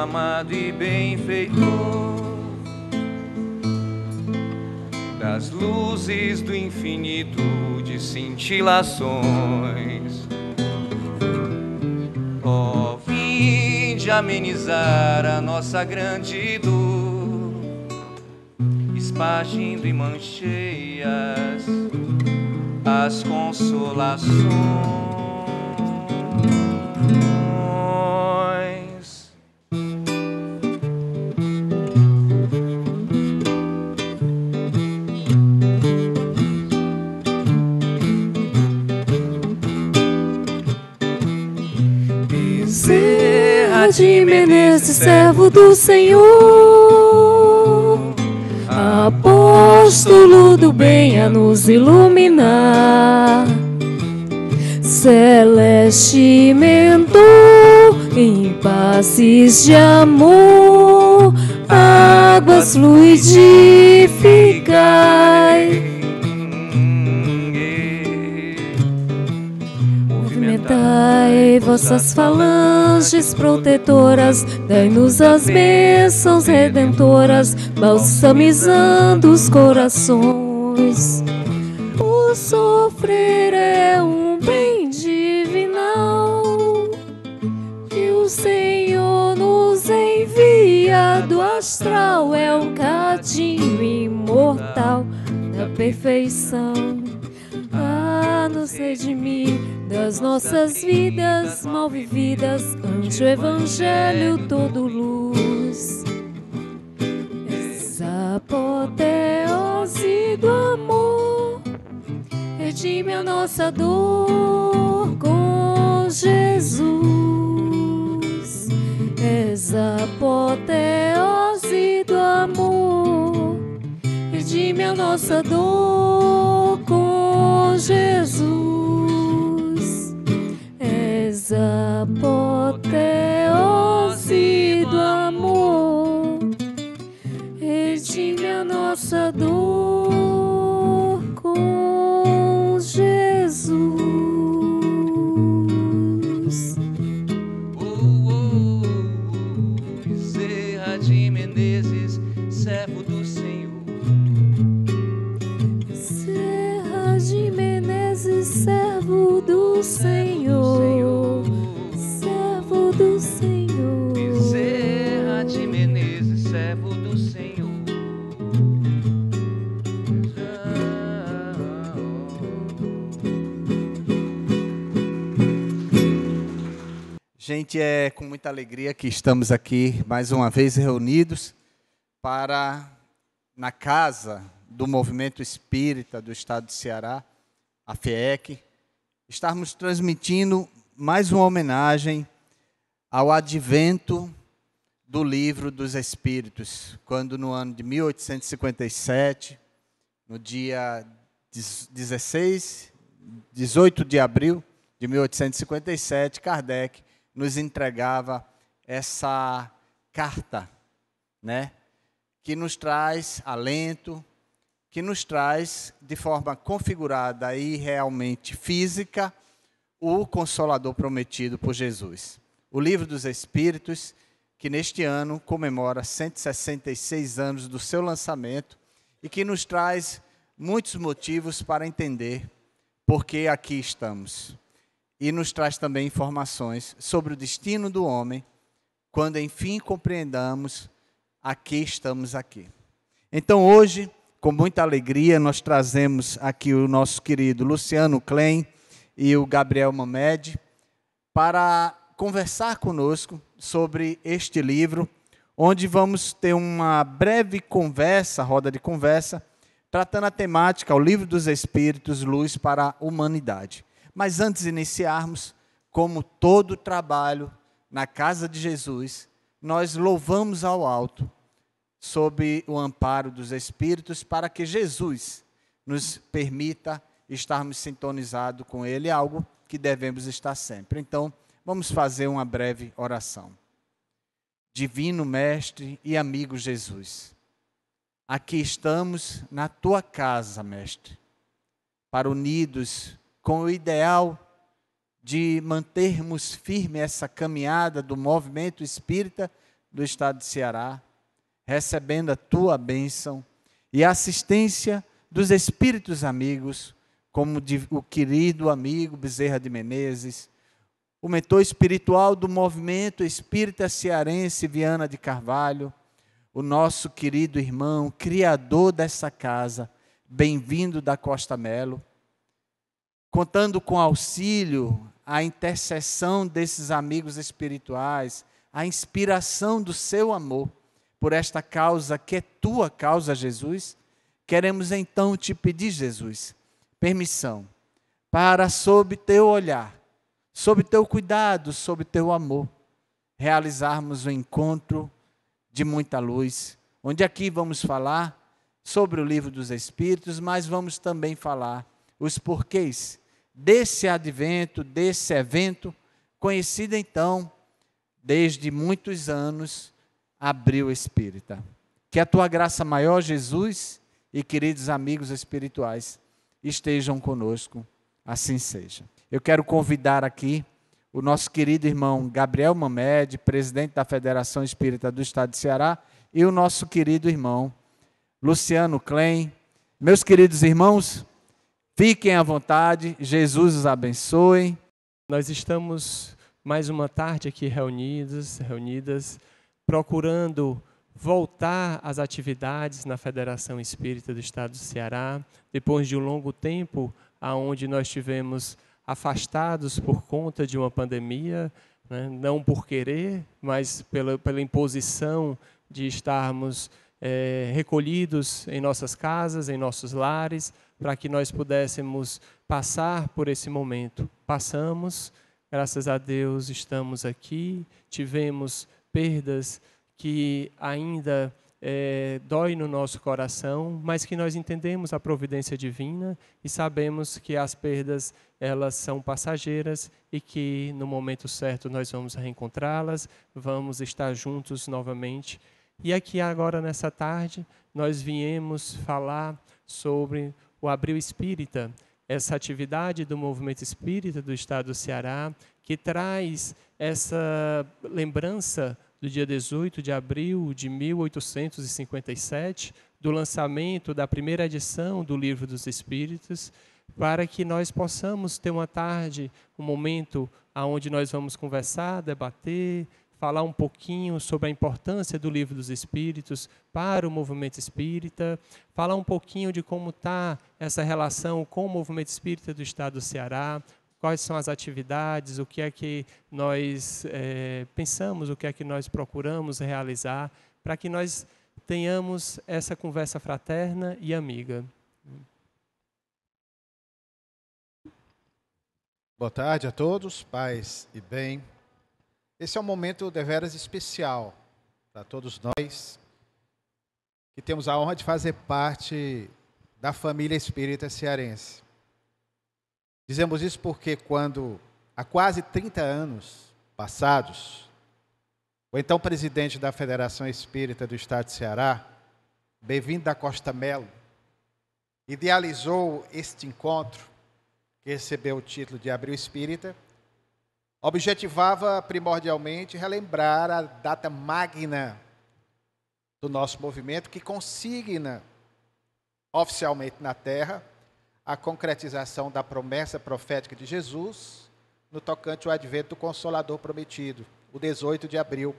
amado e benfeitor, das luzes do infinito de cintilações. Ó, vinde amenizar a nossa grande dor, espargindo em mãos cheias as consolações. Bezerra de Menezes, servo do Senhor, apóstolo do bem a nos iluminar, celeste mentor, em passes de amor, águas fluidificai. Movimentai vossas falanges protetoras, dai-nos as bênçãos redentoras, balsamizando os corações. O sofrer é um bem divinal, que o Senhor nos envia do astral, é um cadinho imortal da perfeição, a nos redimir das nossas vidas mal vividas, ante o Evangelho todo luz. Essa apoteose do amor redime a nossa dor com Jesus. Essa apoteose do amor redime a nossa dor com Jesus. Essa apoteose do amor redime a nossa dor com Jesus. Bezerra de Menezes, servo do Senhor. Bezerra de Menezes, servo do Senhor, servo do Senhor. Bezerra de Menezes, servo do Senhor. Gente, é com muita alegria que estamos aqui mais uma vez reunidos para, na casa do Movimento Espírita do Estado de Ceará, a FIEC, estarmos transmitindo mais uma homenagem ao advento do Livro dos Espíritos, quando no ano de 1857, no dia 18 de abril de 1857, Kardec nos entregava essa carta, né, que nos traz alento, que nos traz de forma configurada e realmente física o Consolador prometido por Jesus. O Livro dos Espíritos, que neste ano comemora 166 anos do seu lançamento e que nos traz muitos motivos para entender por que aqui estamos. E nos traz também informações sobre o destino do homem, quando enfim compreendamos a que estamos aqui. Então hoje, com muita alegria, nós trazemos aqui o nosso querido Luciano Klein e o Gabriel Mamed para conversar conosco sobre este livro, onde vamos ter uma breve conversa, roda de conversa, tratando a temática, o Livro dos Espíritos, Luz para a Humanidade. Mas antes de iniciarmos, como todo trabalho na casa de Jesus, nós louvamos ao alto, sob o amparo dos Espíritos, para que Jesus nos permita estarmos sintonizados com Ele, algo que devemos estar sempre. Então, vamos fazer uma breve oração. Divino Mestre e amigo Jesus, aqui estamos na Tua casa, Mestre, para unidos com o ideal de mantermos firme essa caminhada do movimento espírita do estado de Ceará, recebendo a tua bênção e a assistência dos espíritos amigos, como o querido amigo Bezerra de Menezes, o mentor espiritual do movimento espírita cearense Viana de Carvalho, o nosso querido irmão, criador dessa casa, bem-vindo da Costa Melo, contando com auxílio, a intercessão desses amigos espirituais, a inspiração do seu amor por esta causa que é tua causa, Jesus. Queremos então te pedir, Jesus, permissão para, sob teu olhar, sob teu cuidado, sob teu amor, realizarmos um encontro de muita luz, onde aqui vamos falar sobre o livro dos Espíritos, mas vamos também falar os porquês desse advento, desse evento, conhecido então, desde muitos anos, Abril Espírita. Que a tua graça maior, Jesus, e queridos amigos espirituais, estejam conosco, assim seja. Eu quero convidar aqui o nosso querido irmão Gabriel Mamed, presidente da Federação Espírita do Estado de Ceará, e o nosso querido irmão Luciano Klein. Meus queridos irmãos, fiquem à vontade, Jesus os abençoe. Nós estamos mais uma tarde aqui reunidas, procurando voltar às atividades na Federação Espírita do Estado do Ceará, depois de um longo tempo onde nós tivemos afastados por conta de uma pandemia, né? Não por querer, mas pela imposição de estarmos recolhidos em nossas casas, em nossos lares, para que nós pudéssemos passar por esse momento. Passamos, graças a Deus estamos aqui, tivemos perdas que ainda dói no nosso coração, mas que nós entendemos a providência divina e sabemos que as perdas elas são passageiras e que no momento certo nós vamos reencontrá-las, vamos estar juntos novamente. E aqui agora nessa tarde nós viemos falar sobre o Abril Espírita, essa atividade do movimento espírita do Estado do Ceará, que traz essa lembrança do dia 18 de abril de 1857, do lançamento da primeira edição do Livro dos Espíritos, para que nós possamos ter uma tarde, um momento onde nós vamos conversar, debater, falar um pouquinho sobre a importância do Livro dos Espíritos para o movimento espírita, falar um pouquinho de como está essa relação com o movimento espírita do Estado do Ceará, quais são as atividades, o que é que nós pensamos, o que é que nós procuramos realizar, para que nós tenhamos essa conversa fraterna e amiga. Boa tarde a todos, paz e bem. Esse é um momento deveras especial para todos nós que temos a honra de fazer parte da família espírita cearense. Dizemos isso porque quando, há quase 30 anos passados, o então presidente da Federação Espírita do Estado de Ceará, bem-vindo da Costa Melo, idealizou este encontro, que recebeu o título de Abril Espírita, objetivava primordialmente relembrar a data magna do nosso movimento, que consigna oficialmente na Terra a concretização da promessa profética de Jesus no tocante ao advento do Consolador prometido, o 18 de abril,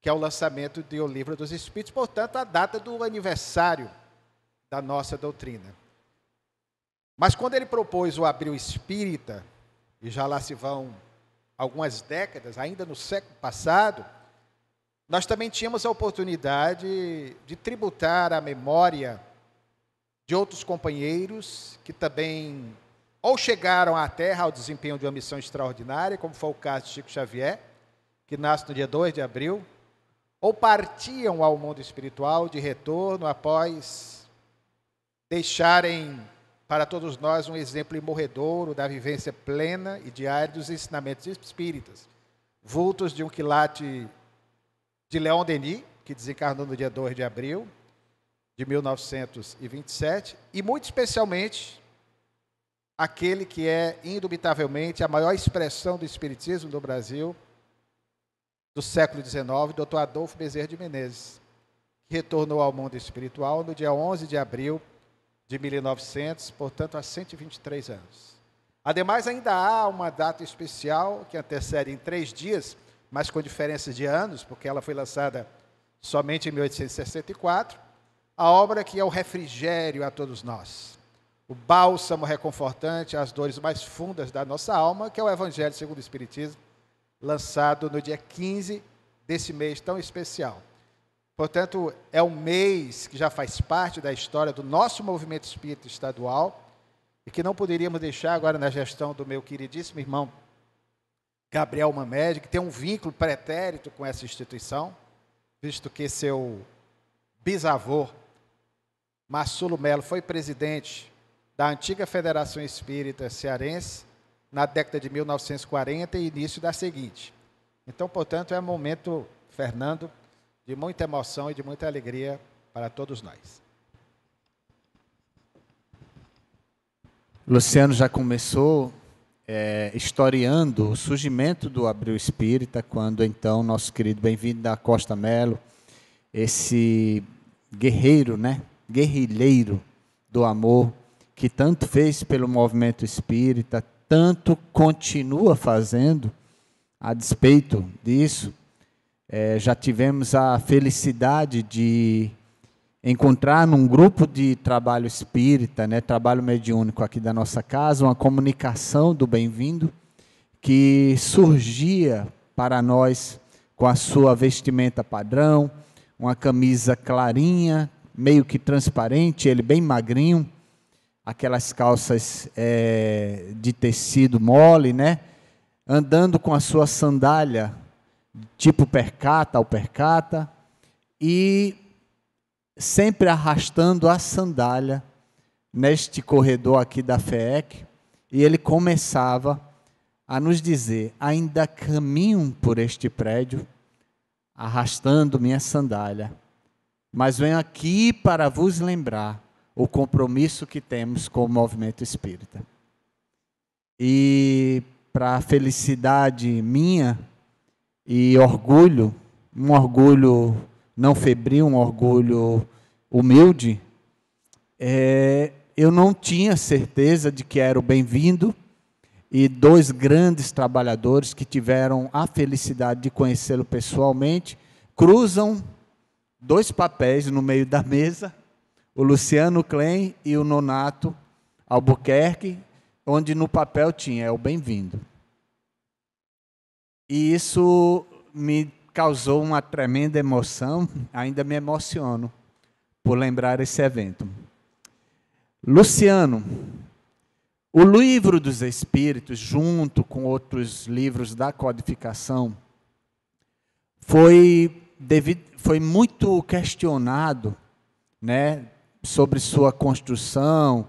que é o lançamento do Livro dos Espíritos, portanto, a data do aniversário da nossa doutrina. Mas quando ele propôs o Abril Espírita, e já lá se vão algumas décadas, ainda no século passado, nós também tínhamos a oportunidade de tributar a memória de outros companheiros que também ou chegaram à Terra ao desempenho de uma missão extraordinária, como foi o caso de Chico Xavier, que nasce no dia 2 de abril, ou partiam ao mundo espiritual de retorno após deixarem para todos nós um exemplo imorredouro da vivência plena e diária dos ensinamentos espíritas, vultos de um quilate de Leon Denis, que desencarnou no dia 2 de abril de 1927, e muito especialmente aquele que é indubitavelmente a maior expressão do espiritismo do Brasil, do século XIX, Dr. Adolfo Bezerra de Menezes, que retornou ao mundo espiritual no dia 11 de abril de 1900, portanto, há 123 anos. Ademais, ainda há uma data especial que antecede em 3 dias, mas com diferença de anos, porque ela foi lançada somente em 1864, a obra que é o refrigério a todos nós, o bálsamo reconfortante às dores mais fundas da nossa alma, que é o Evangelho segundo o Espiritismo, lançado no dia 15 desse mês tão especial. Portanto, é um mês que já faz parte da história do nosso movimento espírita estadual e que não poderíamos deixar agora na gestão do meu queridíssimo irmão Gabriel Mamede, que tem um vínculo pretérito com essa instituição, visto que seu bisavô, Marsulo Melo, foi presidente da antiga Federação Espírita Cearense na década de 1940 e início da seguinte. Então, portanto, é um momento, Fernando, de muita emoção e de muita alegria para todos nós. Luciano já começou historiando o surgimento do Abril Espírita, quando então nosso querido Bem-vindo da Costa Melo, esse guerreiro, guerrilheiro do amor, que tanto fez pelo movimento espírita, tanto continua fazendo, a despeito disso. Já tivemos a felicidade de encontrar num grupo de trabalho espírita, trabalho mediúnico aqui da nossa casa, uma comunicação do Bem-vindo, que surgia para nós com a sua vestimenta padrão, uma camisa clarinha, meio que transparente, ele bem magrinho, aquelas calças de tecido mole, andando com a sua sandália, tipo percata, alpercata, e sempre arrastando a sandália neste corredor aqui da FEEC, e ele começava a nos dizer: ainda caminho por este prédio, arrastando minha sandália, mas venho aqui para vos lembrar o compromisso que temos com o movimento espírita. E para a felicidade minha e orgulho, um orgulho não febril, um orgulho humilde, eu não tinha certeza de que era o Bem-vindo e 2 grandes trabalhadores que tiveram a felicidade de conhecê-lo pessoalmente, cruzam 2 papéis no meio da mesa, o Luciano Klein e o Nonato Albuquerque, onde no papel tinha o Bem-vindo. E isso me causou uma tremenda emoção, ainda me emociono por lembrar esse evento. Luciano, o Livro dos Espíritos, junto com outros livros da codificação, foi muito questionado, sobre sua construção,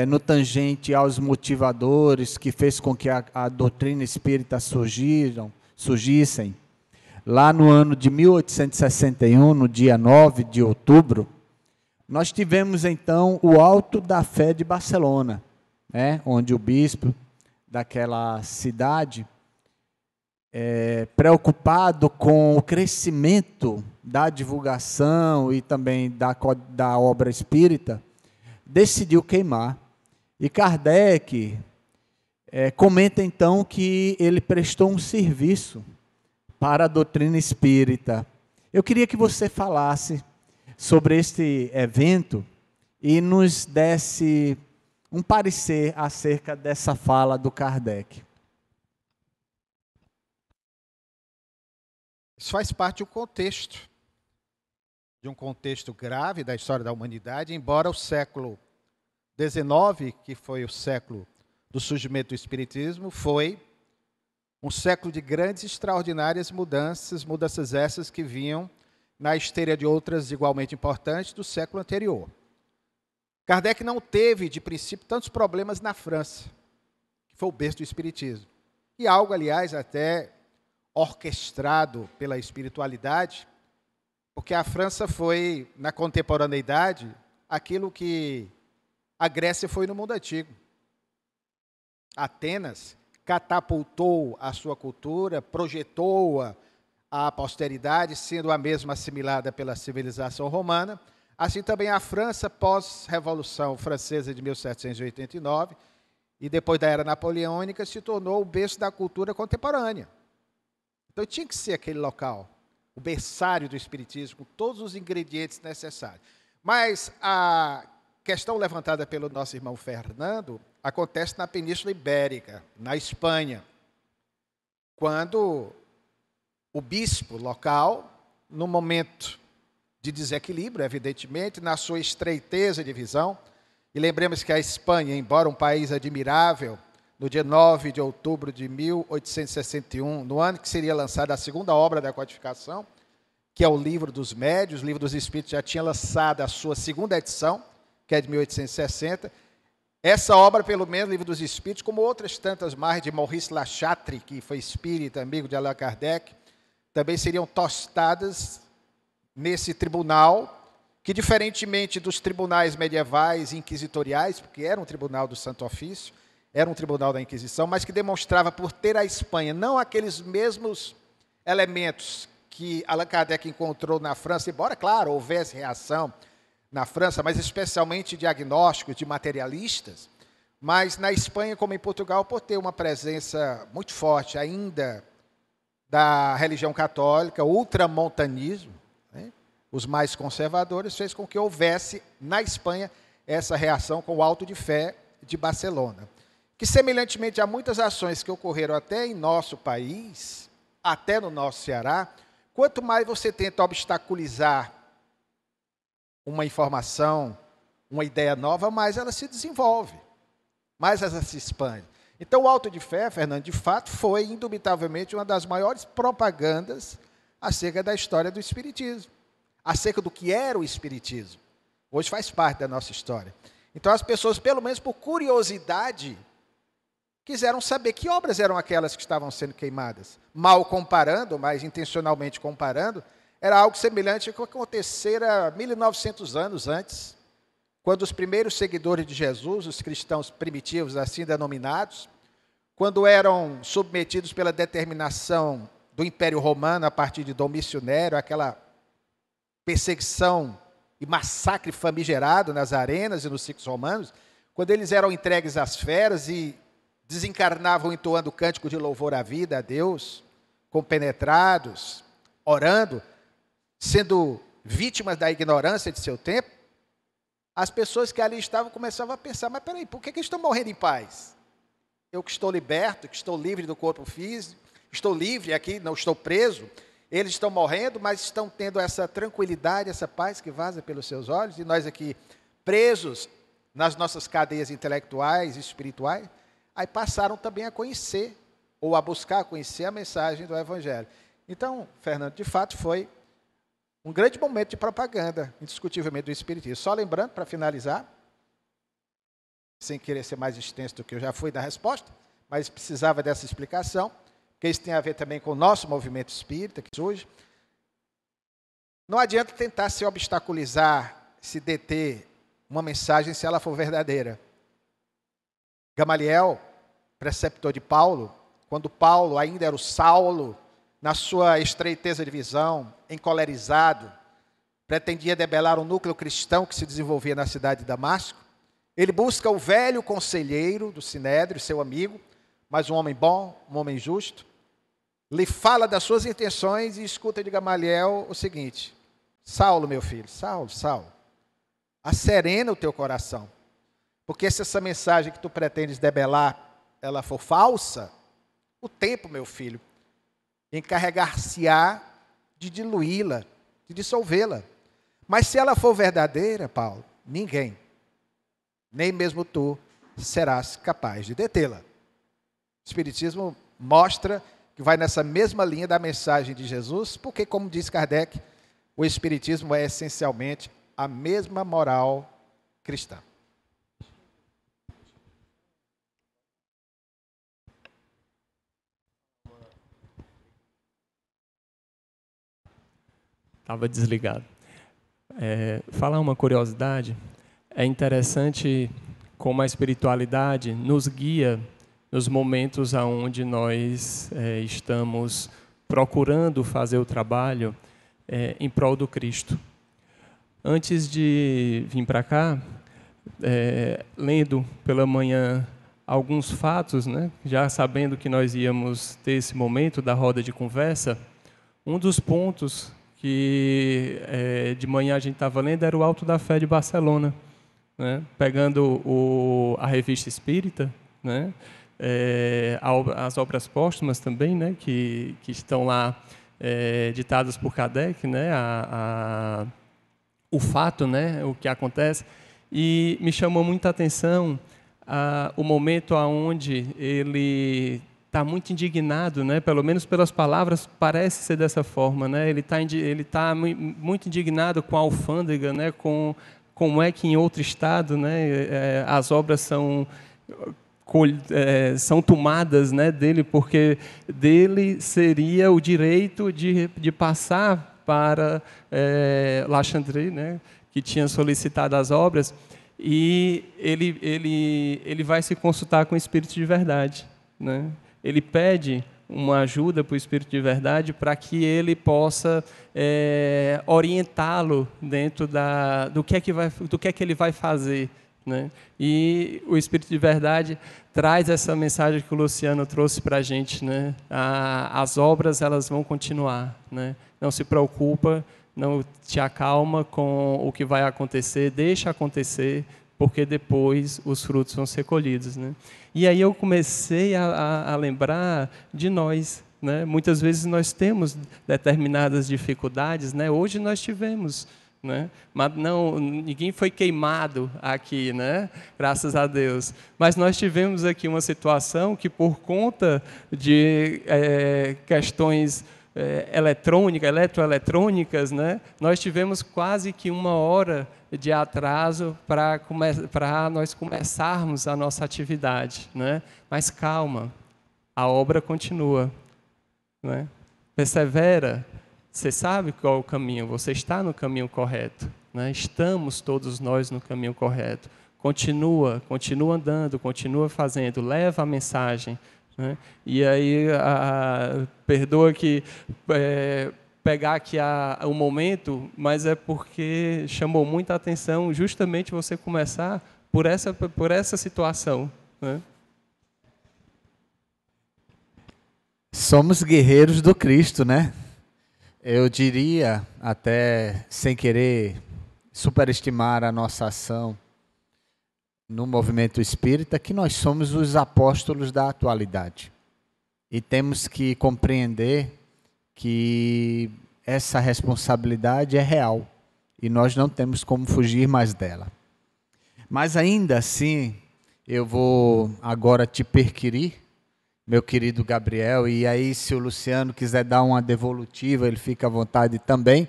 no tangente aos motivadores que fez com que a doutrina espírita surgissem. Lá no ano de 1861, no dia 9 de outubro, nós tivemos então o Alto da Fé de Barcelona, onde o bispo daquela cidade, preocupado com o crescimento da divulgação e também da obra espírita, decidiu queimar. E Kardec comenta então que ele prestou um serviço para a doutrina espírita. Eu queria que você falasse sobre este evento e nos desse um parecer acerca dessa fala do Kardec. Isso faz parte do contexto, de um contexto grave da história da humanidade, embora o século XIX, que foi o século do surgimento do Espiritismo, foi um século de grandes e extraordinárias mudanças essas que vinham na esteira de outras igualmente importantes do século anterior. Kardec não teve, de princípio, tantos problemas na França, que foi o berço do Espiritismo. E algo, aliás, até orquestrado pela espiritualidade, porque a França foi, na contemporaneidade, aquilo que a Grécia foi no mundo antigo. Atenas catapultou a sua cultura, projetou-a à posteridade, sendo a mesma assimilada pela civilização romana. Assim também a França, pós-Revolução Francesa de 1789, e depois da Era Napoleônica, se tornou o berço da cultura contemporânea. Então tinha que ser aquele local, o berçário do Espiritismo, com todos os ingredientes necessários. Mas a questão levantada pelo nosso irmão Fernando acontece na Península Ibérica, na Espanha, quando o bispo local, no momento de desequilíbrio, evidentemente, na sua estreiteza de visão, e lembremos que a Espanha, embora um país admirável, no dia 9 de outubro de 1861, no ano que seria lançada a segunda obra da codificação, que é o Livro dos Médiuns, o Livro dos Espíritos já tinha lançado a sua segunda edição, que é de 1860. Essa obra, pelo menos, Livro dos Espíritos, como outras tantas mais de Maurice Lachatre, que foi espírita, amigo de Allan Kardec, também seriam tostadas nesse tribunal, que diferentemente dos tribunais medievais e inquisitoriais, porque era um tribunal do Santo Ofício, era um tribunal da Inquisição, mas que demonstrava, por ter a Espanha não aqueles mesmos elementos que Allan Kardec encontrou na França, embora, claro, houvesse reação na França, mas especialmente de agnósticos, de materialistas, mas na Espanha, como em Portugal, por ter uma presença muito forte ainda da religião católica, ultramontanismo, né, os mais conservadores, fez com que houvesse na Espanha essa reação com o Auto de Fé de Barcelona, que semelhantemente a muitas ações que ocorreram até em nosso país, até no nosso Ceará, quanto mais você tenta obstaculizar uma informação, uma ideia nova, mais ela se desenvolve, mais ela se expande. Então, o Auto de Fé, Fernando, de fato, foi, indubitavelmente, uma das maiores propagandas acerca da história do Espiritismo, acerca do que era o Espiritismo. Hoje faz parte da nossa história. Então, as pessoas, pelo menos por curiosidade, quiseram saber que obras eram aquelas que estavam sendo queimadas. Mal comparando, mas intencionalmente comparando, era algo semelhante ao que acontecera 1900 anos antes, quando os primeiros seguidores de Jesus, os cristãos primitivos, assim denominados, quando eram submetidos pela determinação do Império Romano a partir de Domício Nero, aquela perseguição e massacre famigerado nas arenas e nos circos romanos, quando eles eram entregues às feras e desencarnavam entoando cântico de louvor à vida, a Deus, compenetrados, orando, sendo vítimas da ignorância de seu tempo, as pessoas que ali estavam começavam a pensar, mas peraí, por que eles estão morrendo em paz? Eu que estou liberto, que estou livre do corpo físico, estou livre aqui, não estou preso, eles estão morrendo, mas estão tendo essa tranquilidade, essa paz que vaza pelos seus olhos, e nós aqui presos nas nossas cadeias intelectuais e espirituais, aí passaram também a conhecer, ou a buscar conhecer a mensagem do Evangelho. Então, Fernando, de fato foi um grande momento de propaganda, indiscutivelmente, do Espiritismo. Só lembrando, para finalizar, sem querer ser mais extenso do que eu já fui da resposta, mas precisava dessa explicação, porque isso tem a ver também com o nosso movimento espírita, que surge. Não adianta tentar se obstaculizar, se deter uma mensagem se ela for verdadeira. Gamaliel, preceptor de Paulo, quando Paulo ainda era o Saulo, na sua estreiteza de visão, encolerizado, pretendia debelar um núcleo cristão que se desenvolvia na cidade de Damasco, ele busca o velho conselheiro do Sinédrio, seu amigo, mas um homem bom, um homem justo, lhe fala das suas intenções e escuta de Gamaliel o seguinte: Saulo, meu filho, Saulo, Saulo, acerena o teu coração, porque se essa mensagem que tu pretendes debelar, ela for falsa, o tempo, meu filho, encarregar-se-á de diluí-la, de dissolvê-la. Mas se ela for verdadeira, Paulo, ninguém, nem mesmo tu, serás capaz de detê-la. O Espiritismo mostra que vai nessa mesma linha da mensagem de Jesus, porque, como diz Kardec, o Espiritismo é essencialmente a mesma moral cristã. Estava desligado. Falar uma curiosidade, é interessante como a espiritualidade nos guia nos momentos onde nós estamos procurando fazer o trabalho em prol do Cristo. Antes de vir para cá, lendo pela manhã alguns fatos, né, já sabendo que nós íamos ter esse momento da roda de conversa, um dos pontos que de manhã a gente estava lendo era o Alto da Fé de Barcelona, né, pegando a Revista Espírita, né, as obras póstumas também, né, que estão lá ditadas por Kardec, né, o fato, né, o que acontece, e me chamou muita atenção o momento onde ele está muito indignado, né, pelo menos pelas palavras parece ser dessa forma, né, ele tá muito indignado com a alfândega, né, com como é que em outro estado, né, as obras são tomadas, né, dele, porque dele seria o direito de passar para La Chandrie, né, que tinha solicitado as obras, e ele vai se consultar com o Espírito de Verdade, né? Ele pede uma ajuda para o Espírito de Verdade para que ele possa orientá-lo dentro do que é que ele vai fazer, né? E o Espírito de Verdade traz essa mensagem que o Luciano trouxe para a gente, né? As obras elas vão continuar, né? Não se preocupa, não te acalma com o que vai acontecer, deixa acontecer, porque depois os frutos vão ser colhidos, né? E aí eu comecei a lembrar de nós, né? Muitas vezes nós temos determinadas dificuldades, né? Hoje nós tivemos, né? Mas não, ninguém foi queimado aqui, né? Graças a Deus. Mas nós tivemos aqui uma situação que, por conta de questões eletroeletrônicas, né? Nós tivemos quase que 1 hora de atraso para nós começarmos a nossa atividade, né? Mas calma, a obra continua, né? Persevera. Você sabe qual é o caminho, você está no caminho correto, né? Estamos todos nós no caminho correto. Continua andando, continua fazendo, leva a mensagem, né? E aí, perdoa que pegar aqui o momento, mas é porque chamou muita atenção justamente você começar por essa situação, né? Somos guerreiros do Cristo, né? Eu diria, até sem querer superestimar a nossa ação no movimento espírita, que nós somos os apóstolos da atualidade. E temos que compreender que essa responsabilidade é real e nós não temos como fugir mais dela. Mas ainda assim, eu vou agora te perquirir, meu querido Gabriel, e aí se o Luciano quiser dar uma devolutiva, ele fica à vontade também.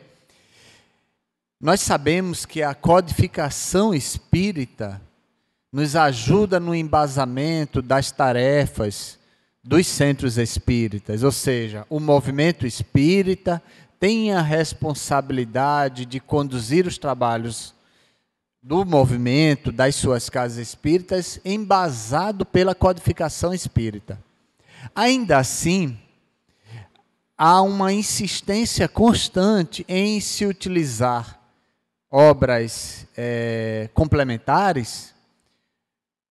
Nós sabemos que a codificação espírita nos ajuda no embasamento das tarefas dos centros espíritas, ou seja, o movimento espírita tem a responsabilidade de conduzir os trabalhos do movimento, das suas casas espíritas, embasado pela codificação espírita. Ainda assim, há uma insistência constante em se utilizar obras complementares,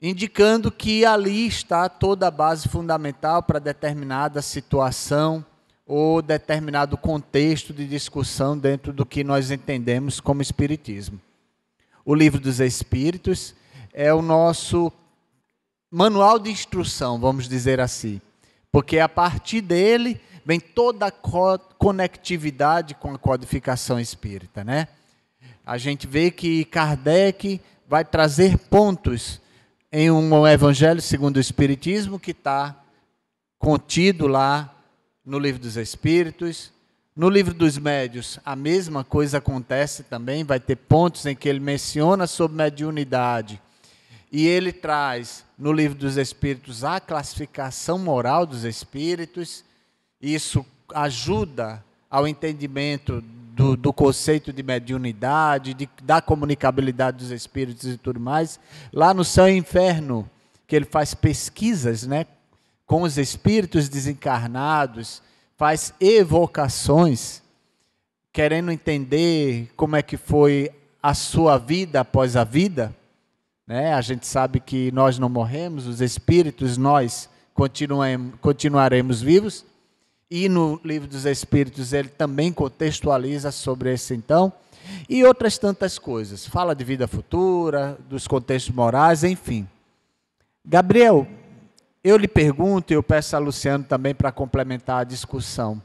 indicando que ali está toda a base fundamental para determinada situação ou determinado contexto de discussão dentro do que nós entendemos como Espiritismo. O Livro dos Espíritos é o nosso manual de instrução, vamos dizer assim, porque a partir dele vem toda a conectividade com a codificação espírita, né? A gente vê que Kardec vai trazer pontos em um Evangelho segundo o Espiritismo que está contido lá no Livro dos Espíritos. No Livro dos Médiuns, a mesma coisa acontece também, vai ter pontos em que ele menciona sobre mediunidade. E ele traz, no Livro dos Espíritos, a classificação moral dos espíritos. Isso ajuda ao entendimento do conceito de mediunidade, da comunicabilidade dos espíritos e tudo mais. Lá no Céu e Inferno, que ele faz pesquisas, né, com os espíritos desencarnados, faz evocações, querendo entender como é que foi a sua vida após a vida, né? A gente sabe que nós não morremos, os espíritos, nós continuaremos vivos, e no Livro dos Espíritos ele também contextualiza sobre esse então, e outras tantas coisas, fala de vida futura, dos contextos morais, enfim. Gabriel, eu lhe pergunto, e eu peço a Luciano também para complementar a discussão,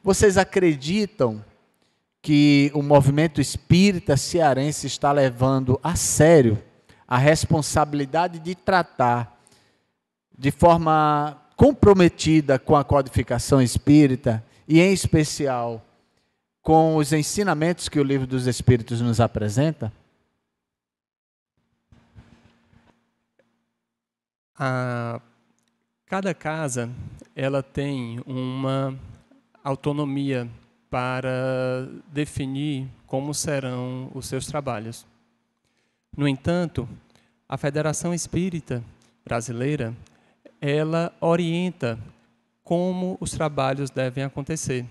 vocês acreditam que o movimento espírita cearense está levando a sério a responsabilidade de tratar de forma comprometida com a codificação espírita e, em especial, com os ensinamentos que o Livro dos Espíritos nos apresenta? Cada casa ela tem uma autonomia para definir como serão os seus trabalhos. No entanto, a Federação Espírita Brasileira, ela orienta como os trabalhos devem acontecer.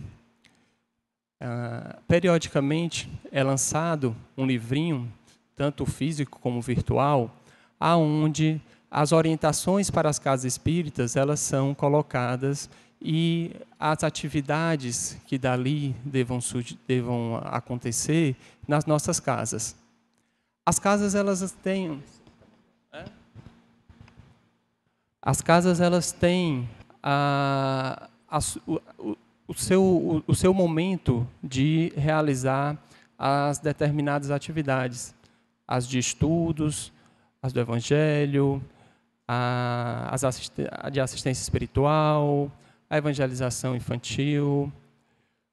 Periodicamente é lançado um livrinho, tanto físico como virtual, aonde as orientações para as casas espíritas elas são colocadas e as atividades que dali devam acontecer nas nossas casas. As casas elas têm o seu momento de realizar as determinadas atividades, as de estudos, as do Evangelho, a de assistência espiritual, a evangelização infantil.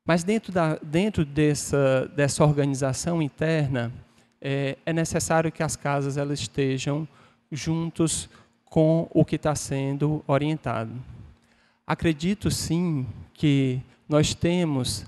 Mas dentro dessa organização interna, é necessário que as casas elas estejam juntos com o que está sendo orientado. Acredito sim que nós temos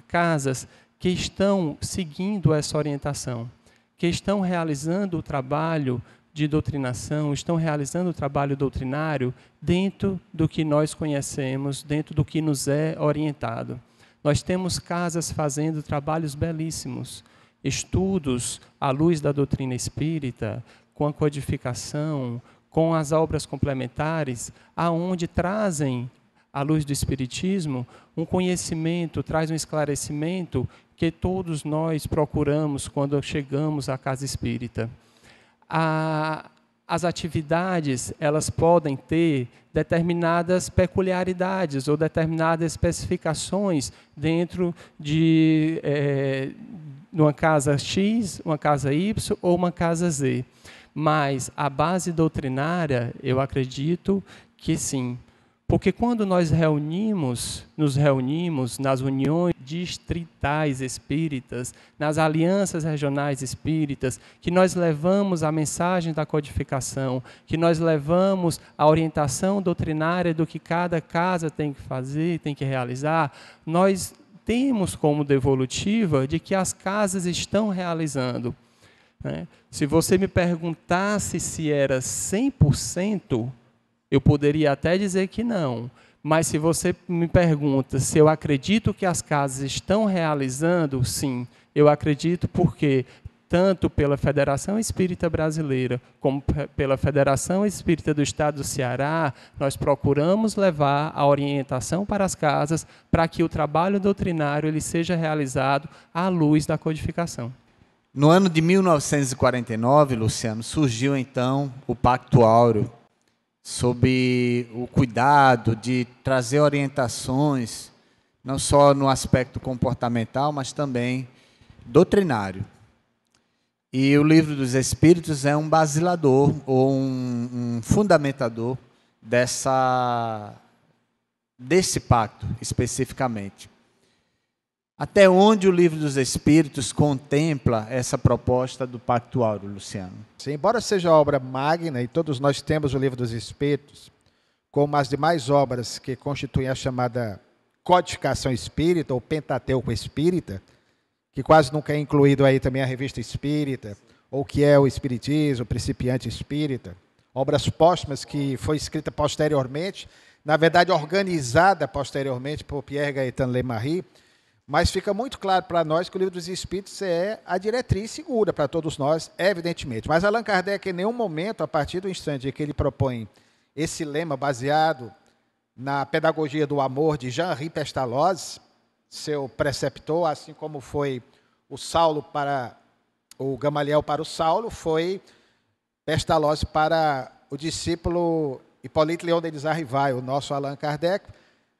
casas que estão seguindo essa orientação, que estão realizando o trabalho de doutrinação, estão realizando o trabalho doutrinário dentro do que nós conhecemos, dentro do que nos é orientado. Nós temos casas fazendo trabalhos belíssimos, estudos à luz da doutrina espírita, com a codificação, com as obras complementares, aonde trazem, à luz do Espiritismo, um conhecimento, traz um esclarecimento que todos nós procuramos quando chegamos à casa espírita. As atividades, elas podem ter determinadas peculiaridades ou determinadas especificações dentro de uma casa X, uma casa Y ou uma casa Z. Mas a base doutrinária, eu acredito que sim. Porque quando nós nos reunimos nas uniões distritais espíritas, nas alianças regionais espíritas, que nós levamos a mensagem da codificação, que nós levamos a orientação doutrinária do que cada casa tem que fazer, tem que realizar, nós temos como devolutiva de que as casas estão realizando. Se você me perguntasse se era 100%, eu poderia até dizer que não. Mas se você me pergunta se eu acredito que as casas estão realizando, sim, eu acredito porque tanto pela Federação Espírita Brasileira como pela Federação Espírita do Estado do Ceará, nós procuramos levar a orientação para as casas para que o trabalho doutrinário ele seja realizado à luz da codificação. No ano de 1949, Luciano, surgiu então o Pacto Áureo, sob o cuidado de trazer orientações, não só no aspecto comportamental, mas também doutrinário. E o Livro dos Espíritos é um basilador, ou um fundamentador desse pacto, especificamente. Até onde o Livro dos Espíritos contempla essa proposta do Pacto Áureo, Luciano? Sim, embora seja obra magna, e todos nós temos o Livro dos Espíritos, como as demais obras que constituem a chamada codificação espírita, ou Pentateuco espírita, que quase nunca é incluído aí também a Revista Espírita, ou que é o Espiritismo, o Principiante Espírita, obras póstumas que foi escrita posteriormente, na verdade organizada posteriormente por Pierre Gaëtan Lemarie, mas fica muito claro para nós que o Livro dos Espíritos é a diretriz segura para todos nós, evidentemente. Mas Allan Kardec, em nenhum momento, a partir do instante em que ele propõe esse lema baseado na pedagogia do amor de Jean-Henri Pestalozzi, seu preceptor, assim como foi o Saulo para o Gamaliel para o Saulo, foi Pestalozzi para o discípulo Hippolyte Léon Denis Arrivai, o nosso Allan Kardec,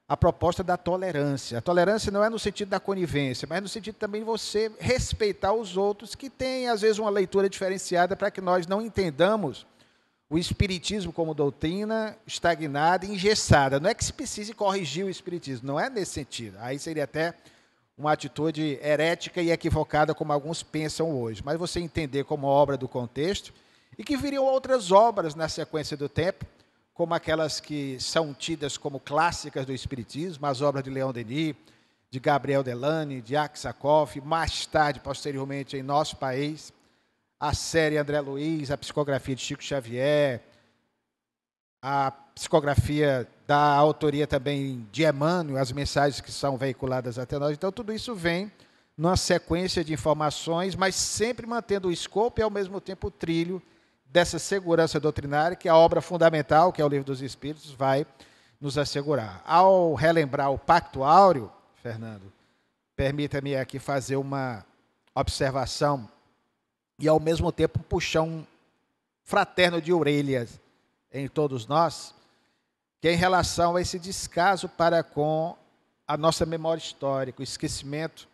a proposta da tolerância. A tolerância não é no sentido da conivência, mas no sentido também de você respeitar os outros que têm, às vezes, uma leitura diferenciada para que nós não entendamos o espiritismo como doutrina estagnada e engessada. Não é que se precise corrigir o espiritismo, não é nesse sentido. Aí seria até uma atitude herética e equivocada, como alguns pensam hoje. Mas você entender como obra do contexto e que viriam outras obras na sequência do tempo, como aquelas que são tidas como clássicas do espiritismo, as obras de Leon Denis, de Gabriel Delany, de Aksakoff, mais tarde, posteriormente, em nosso país, a série André Luiz, a psicografia de Chico Xavier, a psicografia da autoria também de Emmanuel, as mensagens que são veiculadas até nós. Então, tudo isso vem numa sequência de informações, mas sempre mantendo o escopo e, ao mesmo tempo, o trilho dessa segurança doutrinária, que é a obra fundamental, que é o Livro dos Espíritos, vai nos assegurar. Ao relembrar o Pacto Áureo, Fernando, permita-me aqui fazer uma observação e, ao mesmo tempo, um puxão fraterno de orelhas em todos nós, que é em relação a esse descaso para com a nossa memória histórica, o esquecimento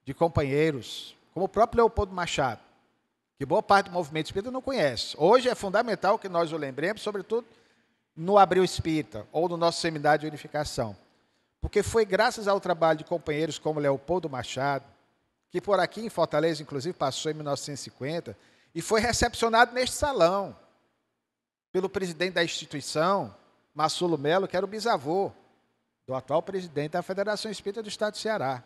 de companheiros, como o próprio Leopoldo Machado, que boa parte do movimento espírita não conhece. Hoje é fundamental que nós o lembremos, sobretudo no Abril Espírita, ou no nosso seminário de unificação. Porque foi graças ao trabalho de companheiros como Leopoldo Machado, que por aqui em Fortaleza, inclusive, passou em 1950, e foi recepcionado neste salão, pelo presidente da instituição, Massulo Melo, que era o bisavô do atual presidente da Federação Espírita do Estado do Ceará.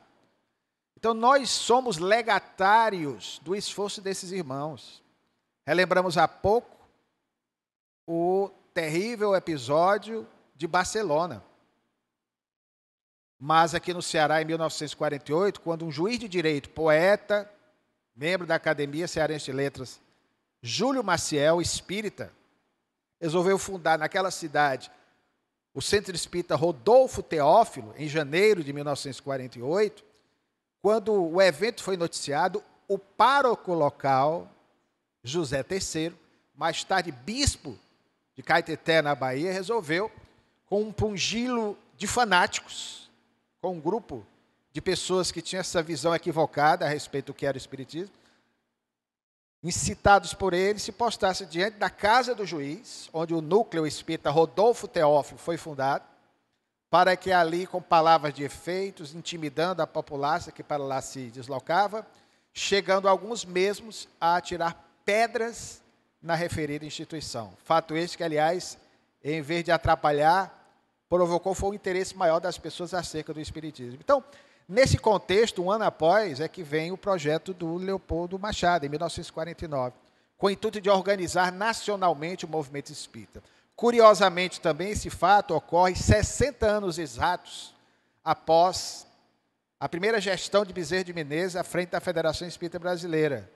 Então, nós somos legatários do esforço desses irmãos. Relembramos há pouco o terrível episódio de Barcelona. Mas aqui no Ceará, em 1948, quando um juiz de direito, poeta, membro da Academia Cearense de Letras, Júlio Maciel, espírita, resolveu fundar naquela cidade o Centro Espírita Rodolfo Teófilo, em janeiro de 1948, quando o evento foi noticiado, o pároco local, José III, mais tarde bispo de Caeteté, na Bahia, resolveu, com um pungilo de fanáticos, com um grupo de pessoas que tinham essa visão equivocada a respeito do que era o espiritismo, incitados por ele, se postasse diante da casa do juiz, onde o núcleo espírita Rodolfo Teófilo foi fundado, para que ali, com palavras de efeitos, intimidando a população que para lá se deslocava, chegando alguns mesmos a atirar pedras na referida instituição. Fato esse que, aliás, em vez de atrapalhar, provocou foi um interesse maior das pessoas acerca do espiritismo. Então, nesse contexto, um ano após, é que vem o projeto do Leopoldo Machado, em 1949, com o intuito de organizar nacionalmente o movimento espírita. Curiosamente, também, esse fato ocorre 60 anos exatos após a primeira gestão de Bezerra de Menezes à frente da Federação Espírita Brasileira,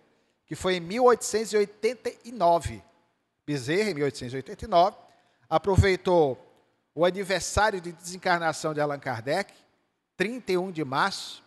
que foi em 1889. Bezerra, em 1889, aproveitou o aniversário de desencarnação de Allan Kardec, 31 de março,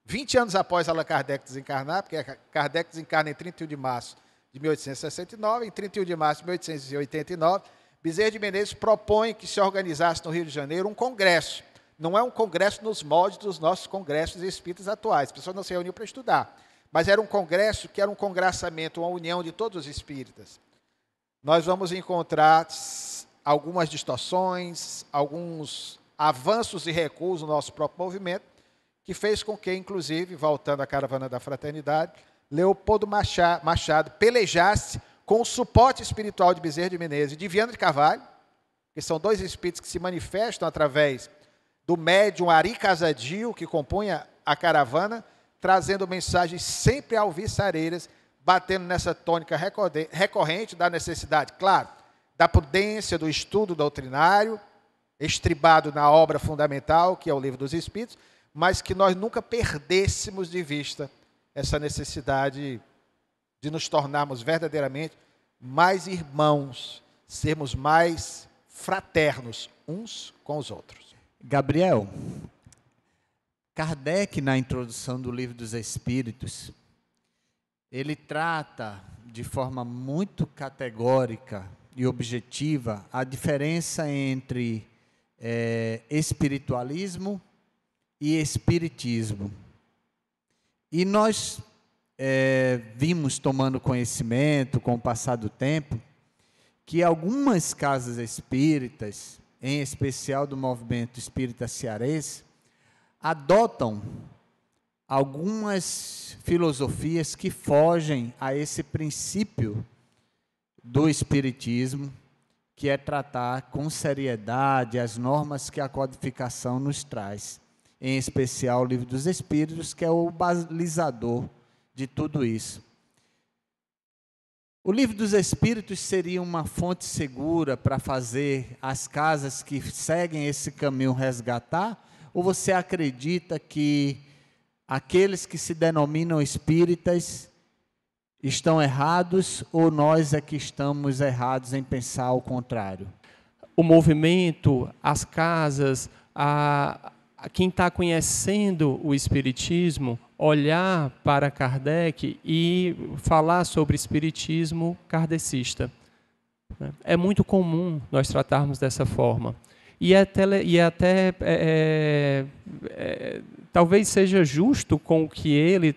20 anos após Allan Kardec desencarnar, porque Kardec desencarna em 31 de março de 1869, em 31 de março de 1889, Bezerra de Menezes propõe que se organizasse no Rio de Janeiro um congresso. Não é um congresso nos moldes dos nossos congressos espíritas atuais. As pessoas não se reuniam para estudar. Mas era um congresso que era um congressamento, uma união de todos os espíritas. Nós vamos encontrar algumas distorções, alguns avanços e recuos no nosso próprio movimento, que fez com que, inclusive, voltando à Caravana da Fraternidade, Leopoldo Machado pelejasse com o suporte espiritual de Bezerra de Menezes e de Viana de Carvalho, que são dois espíritos que se manifestam através do médium Ari Casadio, que compunha a caravana, trazendo mensagens sempre alvissareiras, batendo nessa tônica recorrente da necessidade, claro, da prudência, do estudo doutrinário, estribado na obra fundamental, que é o Livro dos Espíritos, mas que nós nunca perdêssemos de vista essa necessidade de nos tornarmos verdadeiramente mais irmãos, sermos mais fraternos uns com os outros. Gabriel, Kardec, na introdução do Livro dos Espíritos, ele trata de forma muito categórica e objetiva a diferença entre espiritualismo e espiritismo. E nós vimos tomando conhecimento com o passar do tempo que algumas casas espíritas, em especial do movimento espírita cearense, adotam algumas filosofias que fogem a esse princípio do espiritismo, que é tratar com seriedade as normas que a codificação nos traz, em especial o Livro dos Espíritos, que é o balizador de tudo isso. O Livro dos Espíritos seria uma fonte segura para fazer as casas que seguem esse caminho resgatar? Ou você acredita que aqueles que se denominam espíritas estão errados, ou nós é que estamos errados em pensar ao contrário? O movimento, as casas, quem está conhecendo o Espiritismo, olhar para Kardec e falar sobre espiritismo kardecista. É muito comum nós tratarmos dessa forma. E até talvez seja justo com o que ele,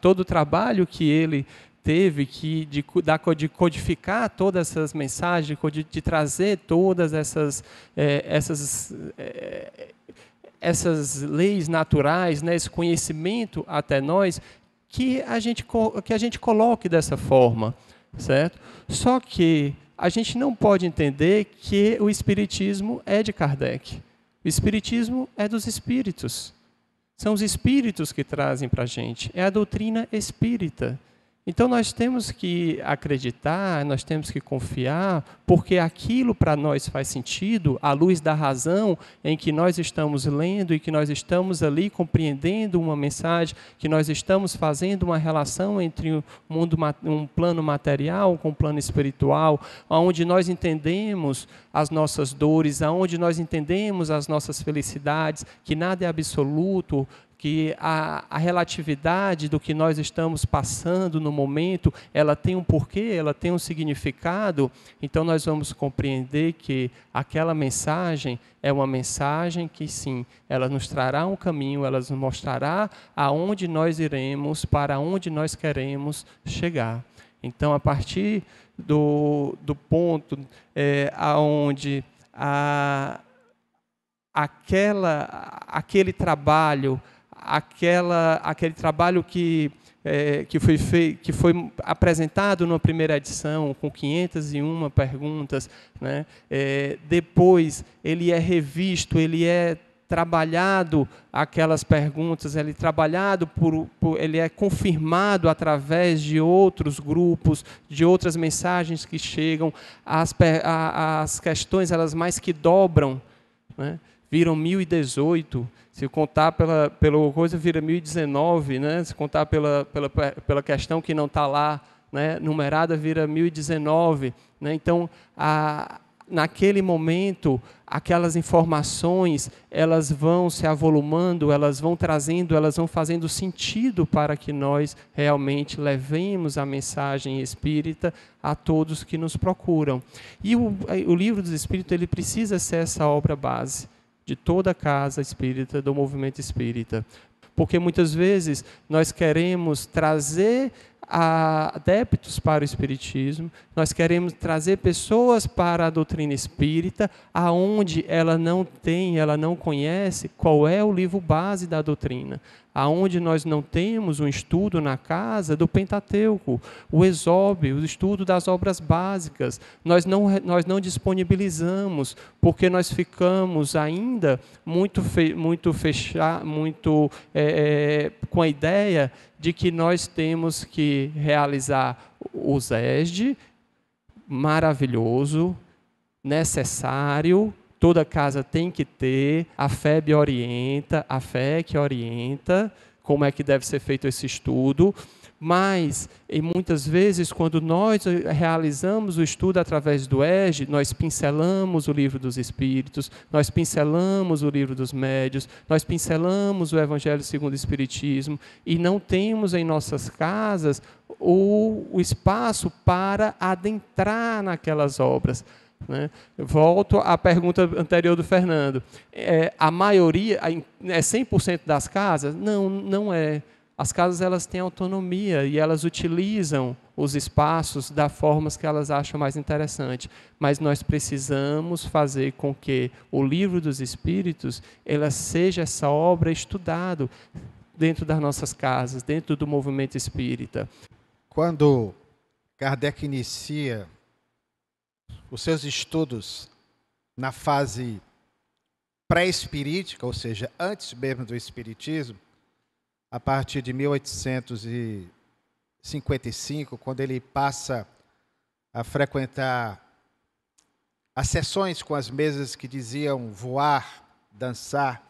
todo o trabalho que ele teve de codificar todas essas mensagens, de trazer todas essas leis naturais, esse conhecimento até nós, que a gente coloque dessa forma, certo? Só que a gente não pode entender que o Espiritismo é de Kardec. O Espiritismo é dos espíritos. São os espíritos que trazem para a gente. É a doutrina espírita. Então nós temos que acreditar, nós temos que confiar, porque aquilo para nós faz sentido, à luz da razão em que nós estamos lendo e que nós estamos ali compreendendo uma mensagem, que nós estamos fazendo uma relação entre um plano material com um plano espiritual, onde nós entendemos as nossas dores, onde nós entendemos as nossas felicidades, que nada é absoluto, que a relatividade do que nós estamos passando no momento, ela tem um porquê, ela tem um significado. Então nós vamos compreender que aquela mensagem é uma mensagem que sim, ela nos trará um caminho, ela nos mostrará aonde nós iremos, para onde nós queremos chegar. Então, a partir do ponto aonde aquele trabalho que foi apresentado na primeira edição, com 501 perguntas, depois ele é revisto, ele é trabalhado, aquelas perguntas, ele é trabalhado ele é confirmado através de outros grupos, de outras mensagens que chegam, as questões, elas mais que dobram, viram 1018, se contar pela coisa, vira 1019, se contar pela questão que não está lá, numerada, vira 1019. Então, naquele momento, aquelas informações, elas vão se avolumando, elas vão trazendo, elas vão fazendo sentido para que nós realmente levemos a mensagem espírita a todos que nos procuram. E o Livro dos Espíritos, ele precisa ser essa obra base de toda a casa espírita, do movimento espírita. Porque muitas vezes nós queremos trazer adeptos para o espiritismo, nós queremos trazer pessoas para a doutrina espírita, aonde ela não conhece qual é o livro base da doutrina, aonde nós não temos um estudo na casa do Pentateuco, o Exóbio, o estudo das obras básicas, nós não disponibilizamos, porque nós ficamos ainda muito com a ideia de que nós temos que realizar o ZESD, maravilhoso, necessário, toda casa tem que ter, a FEB orienta, a fé que orienta como é que deve ser feito esse estudo, mas, e muitas vezes, quando nós realizamos o estudo através do EJE, nós pincelamos o livro dos Espíritos, nós pincelamos o livro dos Médiuns, nós pincelamos o Evangelho segundo o Espiritismo, e não temos em nossas casas o espaço para adentrar naquelas obras. Né? Volto à pergunta anterior do Fernando. A maioria, é 100% das casas? Não, não é. As casas elas têm autonomia e elas utilizam os espaços da forma que elas acham mais interessante. Mas nós precisamos fazer com que o livro dos Espíritos ela seja essa obra estudada dentro das nossas casas, dentro do movimento espírita. Quando Kardec inicia os seus estudos na fase pré-espirítica, ou seja, antes mesmo do espiritismo, a partir de 1855, quando ele passa a frequentar as sessões com as mesas que diziam voar, dançar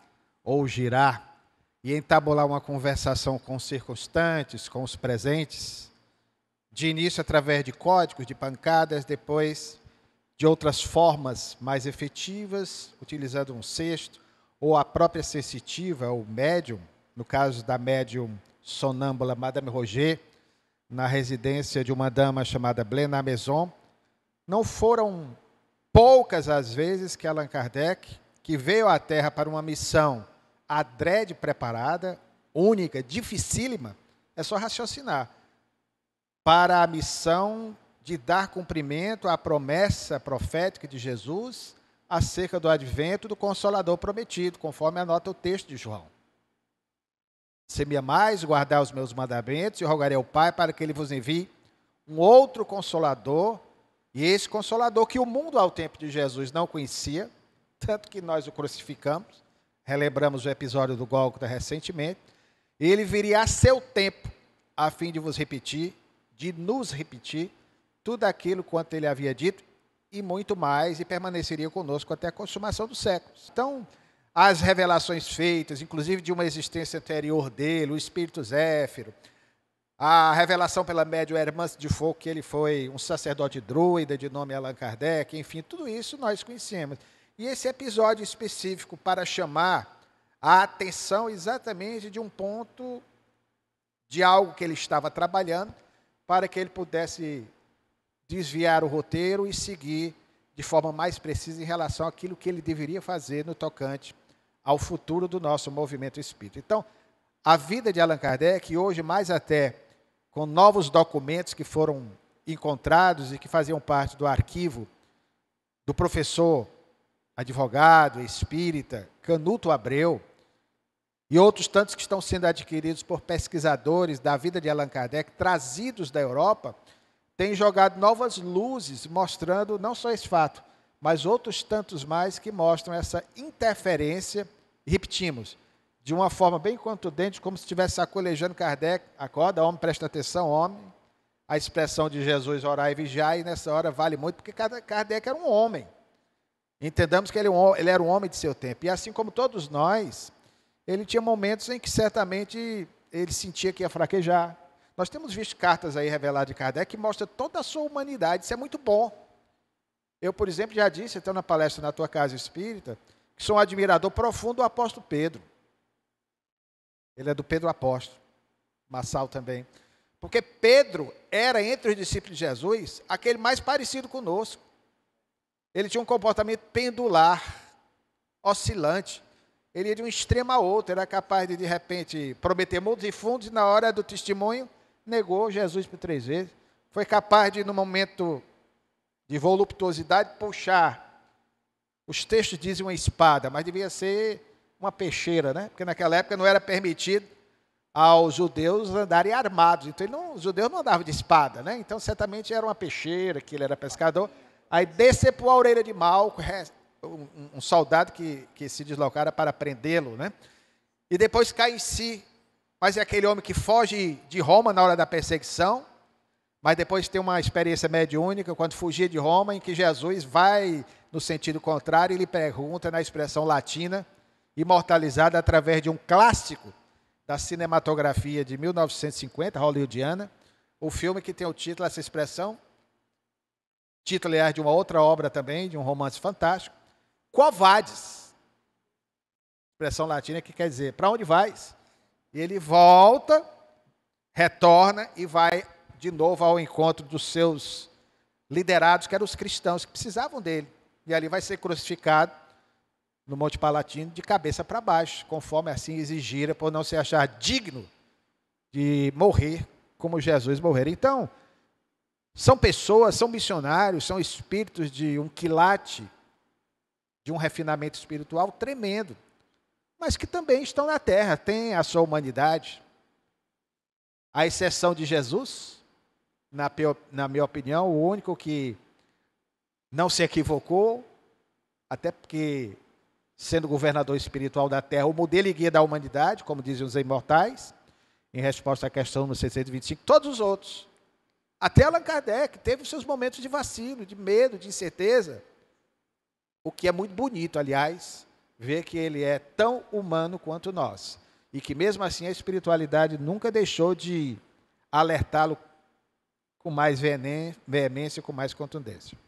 ou girar, e entabular uma conversação com os circunstantes, com os presentes, de início através de códigos, de pancadas, depois de outras formas mais efetivas, utilizando um cesto, ou a própria sensitiva, ou médium, no caso da médium sonâmbula Madame Roger, na residência de uma dama chamada Blénard Maison, não foram poucas as vezes que Allan Kardec, que veio à Terra para uma missão adrede preparada, única, dificílima, é só raciocinar, para a missão de dar cumprimento à promessa profética de Jesus acerca do advento do Consolador prometido, conforme anota o texto de João. Se me amais, guardai os meus mandamentos, e rogarei ao Pai para que ele vos envie um outro Consolador, e esse Consolador que o mundo ao tempo de Jesus não conhecia, tanto que nós o crucificamos, relembramos o episódio do Gólgota recentemente, ele viria a seu tempo, a fim de vos repetir, de nos repetir, tudo aquilo quanto ele havia dito, e muito mais, e permaneceria conosco até a consumação dos séculos. Então, as revelações feitas, inclusive de uma existência anterior dele, o Espírito Zéfiro, a revelação pela médium Hermance de Foucault, que ele foi um sacerdote druida de nome Allan Kardec, enfim, tudo isso nós conhecemos. E esse episódio específico para chamar a atenção exatamente de um ponto, de algo que ele estava trabalhando, para que ele pudesse desviar o roteiro e seguir de forma mais precisa em relação àquilo que ele deveria fazer no tocante ao futuro do nosso movimento espírita. Então, a vida de Allan Kardec, hoje mais até com novos documentos que foram encontrados e que faziam parte do arquivo do professor, advogado, espírita, Canuto Abreu, e outros tantos que estão sendo adquiridos por pesquisadores da vida de Allan Kardec, trazidos da Europa, tem jogado novas luzes, mostrando não só esse fato, mas outros tantos mais que mostram essa interferência, repetimos, de uma forma bem contundente, como se estivesse acolejando Kardec. Acorda, homem, presta atenção, homem. A expressão de Jesus, orai e vigiai, e nessa hora vale muito, porque Kardec era um homem. Entendamos que ele era um homem de seu tempo. E assim como todos nós, ele tinha momentos em que certamente ele sentia que ia fraquejar. Nós temos visto cartas aí reveladas de Kardec que mostram toda a sua humanidade. Isso é muito bom. Eu, por exemplo, já disse, até na palestra na tua casa espírita, que sou um admirador profundo do apóstolo Pedro. Ele é do Pedro Apóstolo, Massal também. Porque Pedro era, entre os discípulos de Jesus, aquele mais parecido conosco. Ele tinha um comportamento pendular, oscilante. Ele ia de um extremo a outro, era capaz de repente, prometer mundos e fundos, e na hora do testemunho, negou Jesus por 3 vezes. Foi capaz de, no momento de voluptuosidade, puxar. Os textos dizem uma espada, mas devia ser uma peixeira, né? Porque naquela época não era permitido aos judeus andarem armados. Então, os judeus não andavam de espada, né? Então, certamente era uma peixeira, que ele era pescador. Aí, decepou a orelha de Malco, um soldado que se deslocara para prendê-lo, né? E depois cai em si. Mas é aquele homem que foge de Roma na hora da perseguição, mas depois tem uma experiência mediúnica, quando fugia de Roma, em que Jesus vai no sentido contrário e lhe pergunta, na expressão latina, imortalizada através de um clássico da cinematografia de 1950, hollywoodiana, o filme que tem o título, essa expressão, título, aliás, de uma outra obra também, de um romance fantástico, Quo vadis? Expressão latina que quer dizer, para onde vais? E ele volta, retorna e vai de novo ao encontro dos seus liderados, que eram os cristãos, que precisavam dele. E ali vai ser crucificado no Monte Palatino de cabeça para baixo, conforme assim exigira, por não se achar digno de morrer como Jesus morreu. Então, são pessoas, são missionários, são espíritos de um quilate, de um refinamento espiritual tremendo, mas que também estão na terra, têm a sua humanidade. À exceção de Jesus, na minha opinião, o único que não se equivocou, até porque, sendo governador espiritual da terra, o modelo e guia da humanidade, como dizem os imortais, em resposta à questão no 625, todos os outros, até Allan Kardec, teve os seus momentos de vacilo, de medo, de incerteza, o que é muito bonito, aliás, ver que ele é tão humano quanto nós, e que mesmo assim a espiritualidade nunca deixou de alertá-lo com mais veemência, com mais contundência.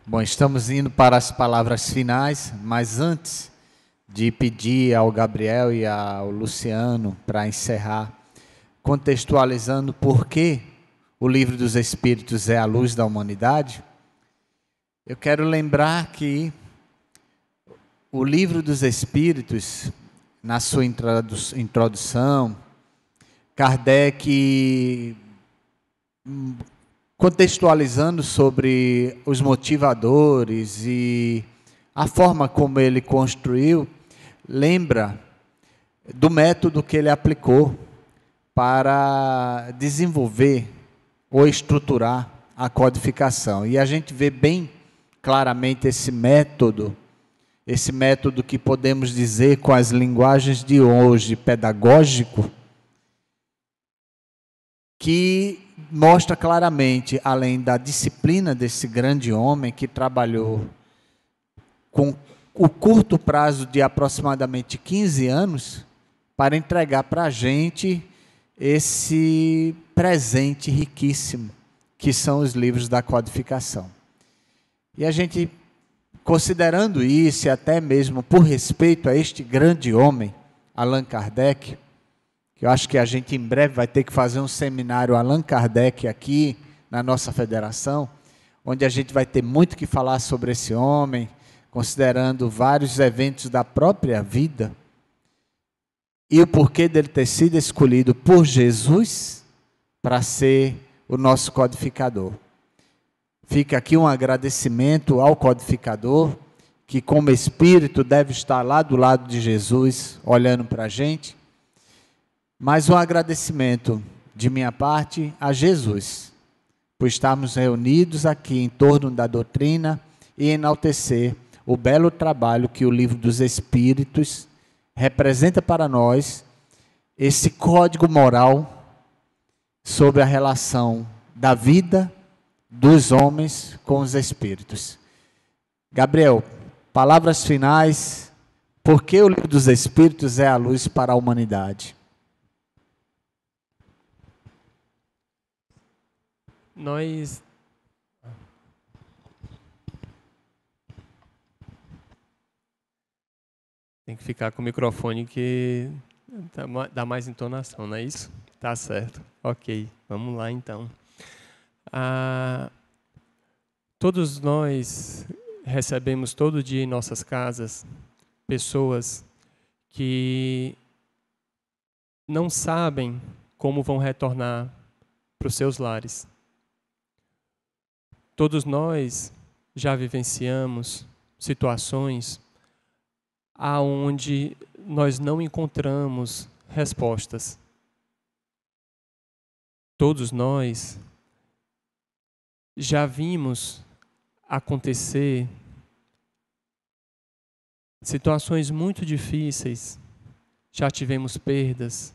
Bom, estamos indo para as palavras finais, mas antes de pedir ao Gabriel e ao Luciano para encerrar, contextualizando por que o Livro dos Espíritos é a luz da humanidade, eu quero lembrar que o Livro dos Espíritos, na sua introdução, Kardec, contextualizando sobre os motivadores e a forma como ele construiu, lembra do método que ele aplicou para desenvolver ou estruturar a codificação. E a gente vê bem claramente esse método que podemos dizer com as linguagens de hoje, pedagógico, que mostra claramente, além da disciplina desse grande homem que trabalhou com o curto prazo de aproximadamente 15 anos, para entregar para a gente esse presente riquíssimo, que são os livros da codificação. E a gente, considerando isso, e até mesmo por respeito a este grande homem, Allan Kardec, que eu acho que a gente em breve vai ter que fazer um seminário Allan Kardec aqui na nossa federação, onde a gente vai ter muito que falar sobre esse homem, considerando vários eventos da própria vida, e o porquê dele ter sido escolhido por Jesus para ser o nosso codificador. Fica aqui um agradecimento ao codificador, que como espírito deve estar lá do lado de Jesus, olhando para a gente. Mais um agradecimento de minha parte a Jesus, por estarmos reunidos aqui em torno da doutrina e enaltecer o belo trabalho que o Livro dos Espíritos representa para nós, esse código moral sobre a relação da vida dos homens com os espíritos. Gabriel, palavras finais, por que o Livro dos Espíritos é a luz para a humanidade? Nós tem que ficar com o microfone que dá mais entonação, não é isso? Tá certo. Ok, vamos lá então. Todos nós recebemos todo dia em nossas casas pessoas que não sabem como vão retornar para os seus lares. Todos nós já vivenciamos situações aonde nós não encontramos respostas. Todos nós já vimos acontecer situações muito difíceis, já tivemos perdas,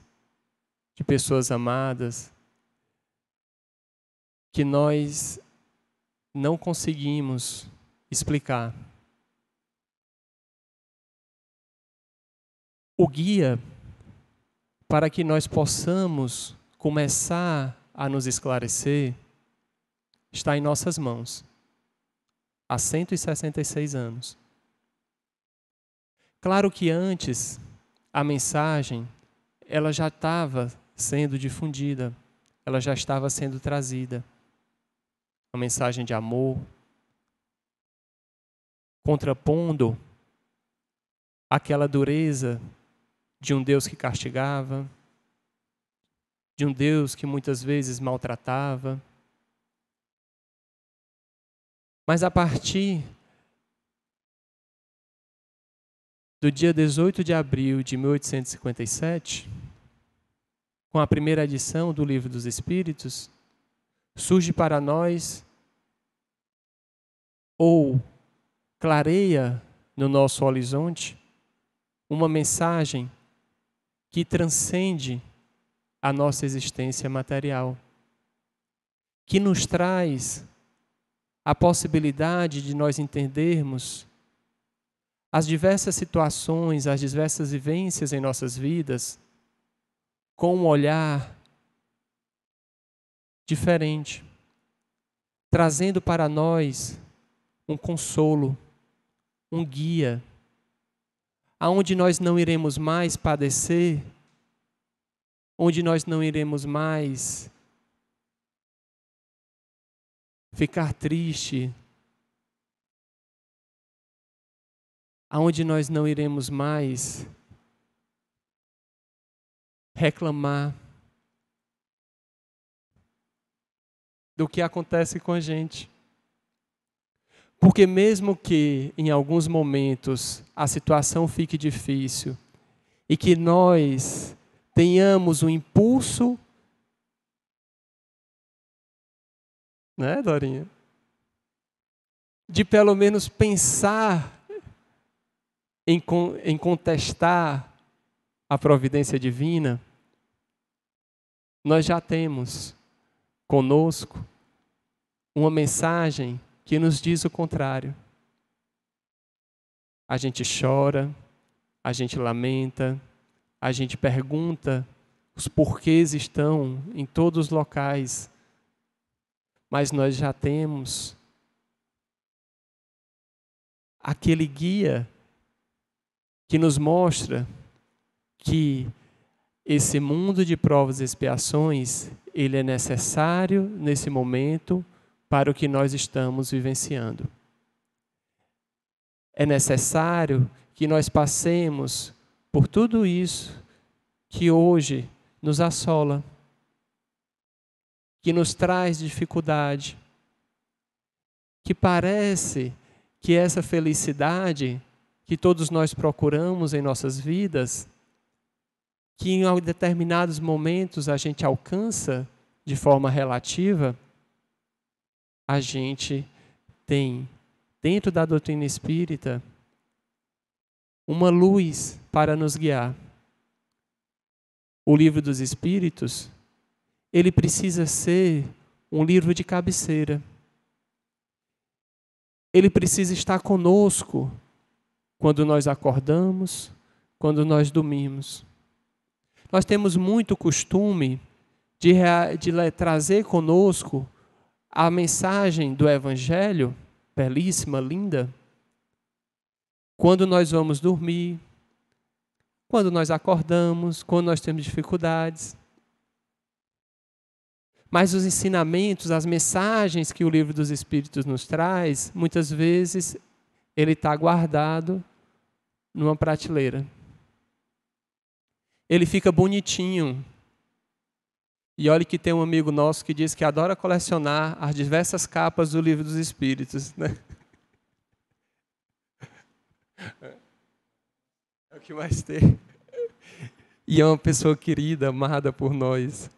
de pessoas amadas, que nós não conseguimos explicar. O guia para que nós possamos começar a nos esclarecer está em nossas mãos, há 166 anos. Claro que antes a mensagem ela já estava sendo difundida, ela já estava sendo trazida. Uma mensagem de amor, contrapondo aquela dureza de um Deus que castigava, de um Deus que muitas vezes maltratava. Mas a partir do dia 18 de abril de 1857, com a primeira edição do Livro dos Espíritos, surge para nós, ou clareia no nosso horizonte, uma mensagem que transcende a nossa existência material, que nos traz a possibilidade de nós entendermos as diversas situações, as diversas vivências em nossas vidas com um olhar diferente, trazendo para nós um consolo, um guia, aonde nós não iremos mais padecer, onde nós não iremos mais ficar triste, aonde nós não iremos mais reclamar do que acontece com a gente. Porque mesmo que em alguns momentos a situação fique difícil e que nós tenhamos um impulso, né, Dorinha? De pelo menos pensar em contestar a providência divina, nós já temos conosco uma mensagem que nos diz o contrário. A gente chora, a gente lamenta, a gente pergunta, os porquês estão em todos os locais, mas nós já temos aquele guia que nos mostra que esse mundo de provas e expiações, ele é necessário nesse momento para o que nós estamos vivenciando. É necessário que nós passemos por tudo isso que hoje nos assola, que nos traz dificuldade, que parece que essa felicidade que todos nós procuramos em nossas vidas, que em determinados momentos a gente alcança de forma relativa, a gente tem, dentro da doutrina espírita, uma luz para nos guiar. O Livro dos Espíritos, ele precisa ser um livro de cabeceira. Ele precisa estar conosco quando nós acordamos, quando nós dormimos. Nós temos muito costume de trazer conosco a mensagem do Evangelho, belíssima, linda, quando nós vamos dormir, quando nós acordamos, quando nós temos dificuldades. Mas os ensinamentos, as mensagens que o Livro dos Espíritos nos traz, muitas vezes ele está guardado numa prateleira. Ele fica bonitinho. E olha que tem um amigo nosso que diz que adora colecionar as diversas capas do Livro dos Espíritos, né? É o que mais tem. E é uma pessoa querida, amada por nós.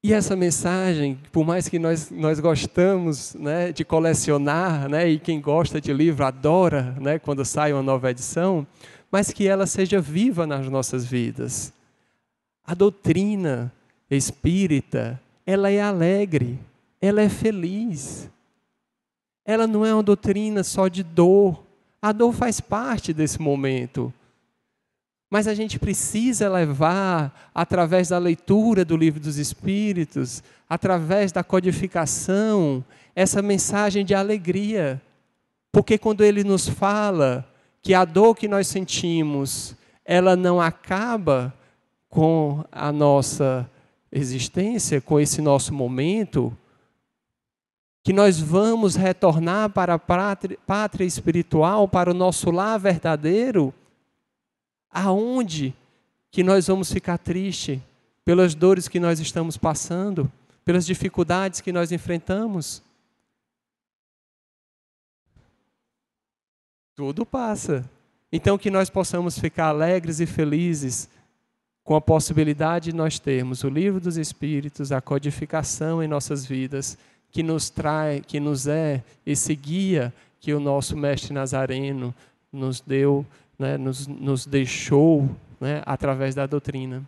E essa mensagem, por mais que nós gostamos, né, de colecionar, né, e quem gosta de livro adora, né, quando sai uma nova edição, mas que ela seja viva nas nossas vidas. A doutrina espírita, ela é alegre, ela é feliz. Ela não é uma doutrina só de dor. A dor faz parte desse momento. Mas a gente precisa levar, através da leitura do Livro dos Espíritos, através da codificação, essa mensagem de alegria. Porque quando ele nos fala que a dor que nós sentimos, ela não acaba com a nossa existência, com esse nosso momento, que nós vamos retornar para a pátria espiritual, para o nosso lar verdadeiro, aonde que nós vamos ficar tristes pelas dores que nós estamos passando, pelas dificuldades que nós enfrentamos? Tudo passa. Então que nós possamos ficar alegres e felizes com a possibilidade de nós termos o Livro dos Espíritos, a codificação em nossas vidas, que nos é esse guia que o nosso Mestre Nazareno nos deu, né, nos deixou, né, através da doutrina.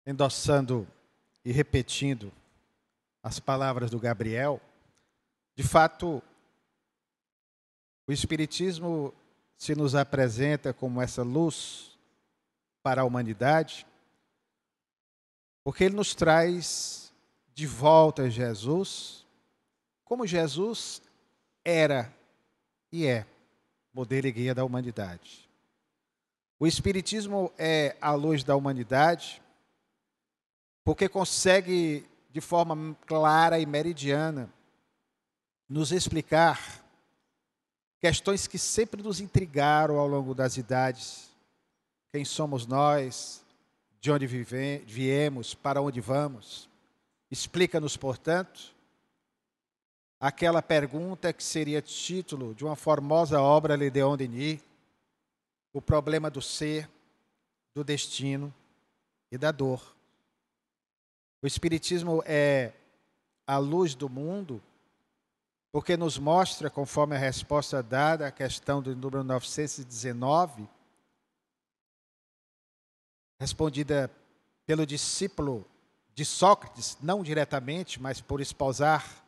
Endossando e repetindo as palavras do Gabriel, de fato, o Espiritismo se nos apresenta como essa luz para a humanidade, porque ele nos traz de volta a Jesus, como Jesus era e é modelo e guia da humanidade. O Espiritismo é a luz da humanidade, porque consegue, de forma clara e meridiana, nos explicar questões que sempre nos intrigaram ao longo das idades. Quem somos nós? De onde viemos? Para onde vamos? Explica-nos, portanto, aquela pergunta que seria título de uma formosa obra de Leon Denis, o problema do ser, do destino e da dor. O Espiritismo é a luz do mundo, porque nos mostra, conforme a resposta dada à questão do número 919, respondida pelo discípulo de Sócrates, não diretamente, mas por espousar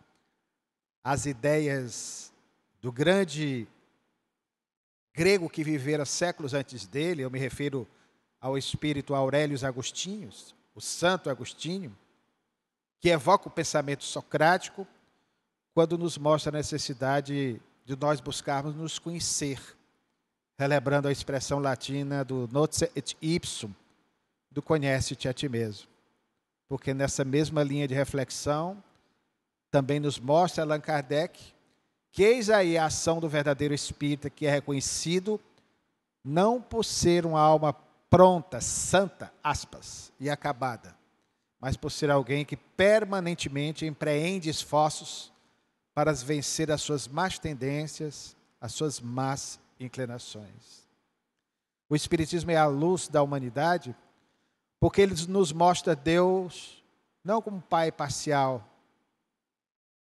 as ideias do grande grego que vivera séculos antes dele. Eu me refiro ao espírito Aurelius Agostinus, o santo Agostinho, que evoca o pensamento socrático quando nos mostra a necessidade de nós buscarmos nos conhecer, relembrando a expressão latina do notze et ipsum, do conhece-te a ti mesmo. Porque nessa mesma linha de reflexão, também nos mostra Allan Kardec que eis aí a ação do verdadeiro espírita, que é reconhecido não por ser uma alma pronta, santa, aspas, e acabada, mas por ser alguém que permanentemente empreende esforços para vencer as suas más tendências, as suas más inclinações. O Espiritismo é a luz da humanidade, porque ele nos mostra Deus não como pai parcial,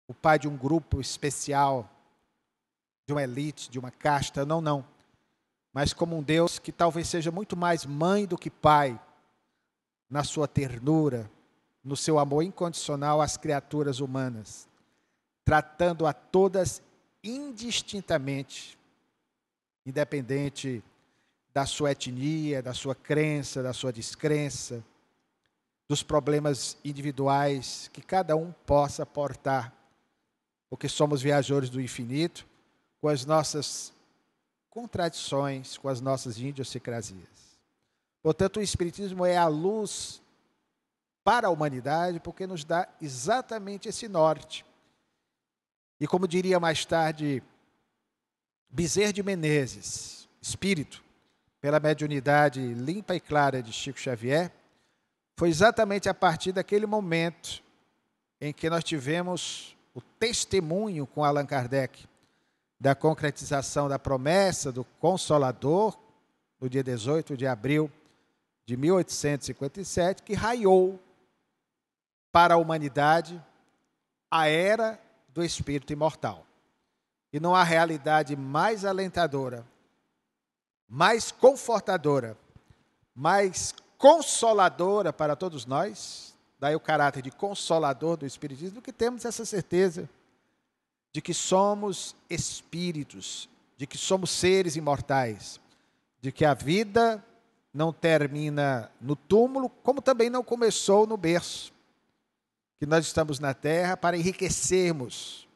o pai de um grupo especial, de uma elite, de uma casta, não, mas como um Deus que talvez seja muito mais mãe do que pai, na sua ternura, no seu amor incondicional às criaturas humanas, tratando a todas indistintamente, independente da sua etnia, da sua crença, da sua descrença, dos problemas individuais que cada um possa portar, porque somos viajores do infinito, com as nossas contradições, com as nossas idiosincrasias. Portanto, o Espiritismo é a luz para a humanidade, porque nos dá exatamente esse norte. E como diria mais tarde Bezerra de Menezes, espírito, pela mediunidade limpa e clara de Chico Xavier, foi exatamente a partir daquele momento em que nós tivemos o testemunho com Allan Kardec da concretização da promessa do Consolador, no dia 18 de abril de 1857, que raiou para a humanidade a era do Espírito imortal. E não há realidade mais alentadora, mais confortadora, mais consoladora para todos nós, daí o caráter de consolador do Espiritismo, do que temos essa certeza de que somos espíritos, de que somos seres imortais, de que a vida não termina no túmulo, como também não começou no berço, que nós estamos na terra para enriquecermos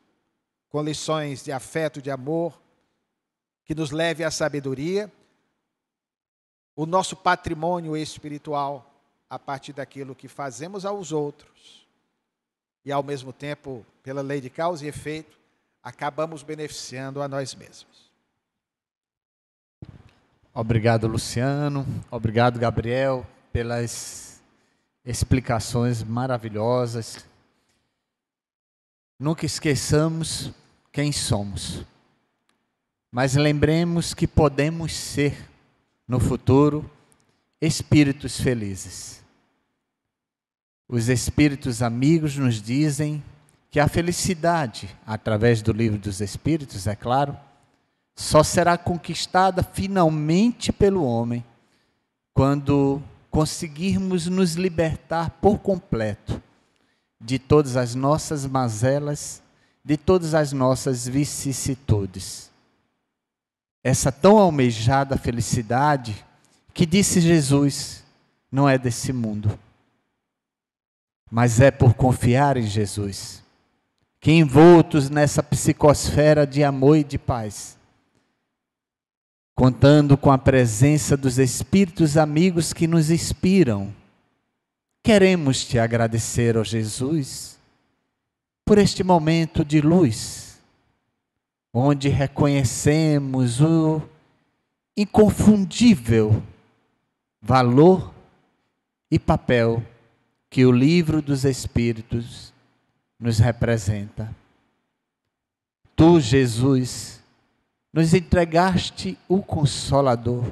com lições de afeto, de amor, que nos leve à sabedoria, o nosso patrimônio espiritual, a partir daquilo que fazemos aos outros, e ao mesmo tempo, pela lei de causa e efeito, acabamos beneficiando a nós mesmos. Obrigado, Luciano. Obrigado, Gabriel, pelas explicações maravilhosas. Nunca esqueçamos quem somos, mas lembremos que podemos ser, no futuro, espíritos felizes. Os espíritos amigos nos dizem que a felicidade, através do Livro dos Espíritos, é claro, só será conquistada finalmente pelo homem quando conseguirmos nos libertar por completo de todas as nossas mazelas, de todas as nossas vicissitudes. Essa tão almejada felicidade que, disse Jesus, não é desse mundo, mas é por confiar em Jesus, que envoltos nessa psicosfera de amor e de paz, contando com a presença dos espíritos amigos que nos inspiram, queremos te agradecer, ó Jesus, por este momento de luz, onde reconhecemos o inconfundível valor e papel que o Livro dos Espíritos nos representa. Tu, Jesus, nos entregaste o Consolador.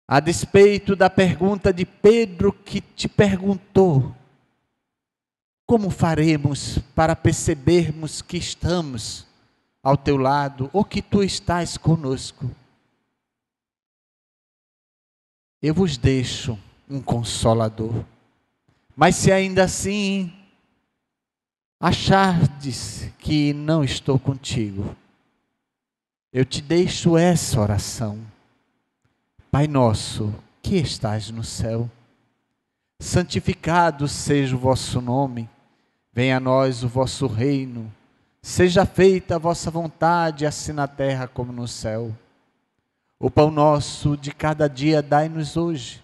A despeito da pergunta de Pedro, que te perguntou: como faremos para percebermos que estamos ao teu lado ou que tu estás conosco? Eu vos deixo um Consolador. Mas se ainda assim achardes que não estou contigo, eu te deixo essa oração. Pai nosso, que estás no céu, santificado seja o vosso nome, venha a nós o vosso reino, seja feita a vossa vontade, assim na terra como no céu. O pão nosso de cada dia dai-nos hoje,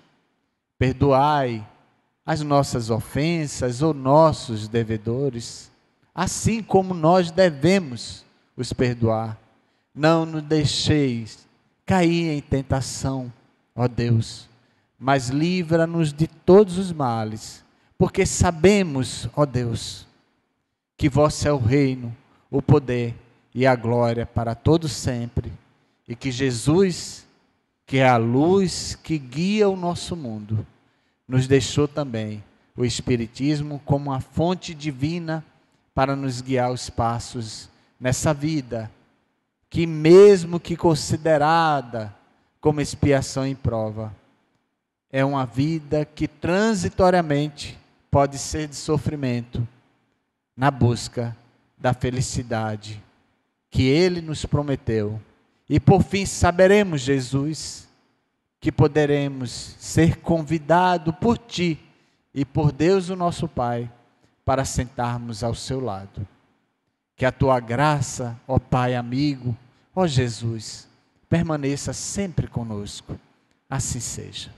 perdoai as nossas ofensas ou nossos devedores, assim como nós devemos os perdoar. Não nos deixeis cair em tentação, ó Deus, mas livra-nos de todos os males, porque sabemos, ó Deus, que vosso é o reino, o poder e a glória para todos sempre, e que Jesus, que é a luz que guia o nosso mundo, nos deixou também o Espiritismo como uma fonte divina para nos guiar os passos nessa vida, que mesmo que considerada como expiação em prova, é uma vida que transitoriamente pode ser de sofrimento, na busca da felicidade que Ele nos prometeu. E por fim saberemos, Jesus, que poderemos ser convidados por Ti e por Deus o nosso Pai, para sentarmos ao seu lado. Que a Tua graça, ó Pai amigo, ó Jesus, permaneça sempre conosco. Assim seja.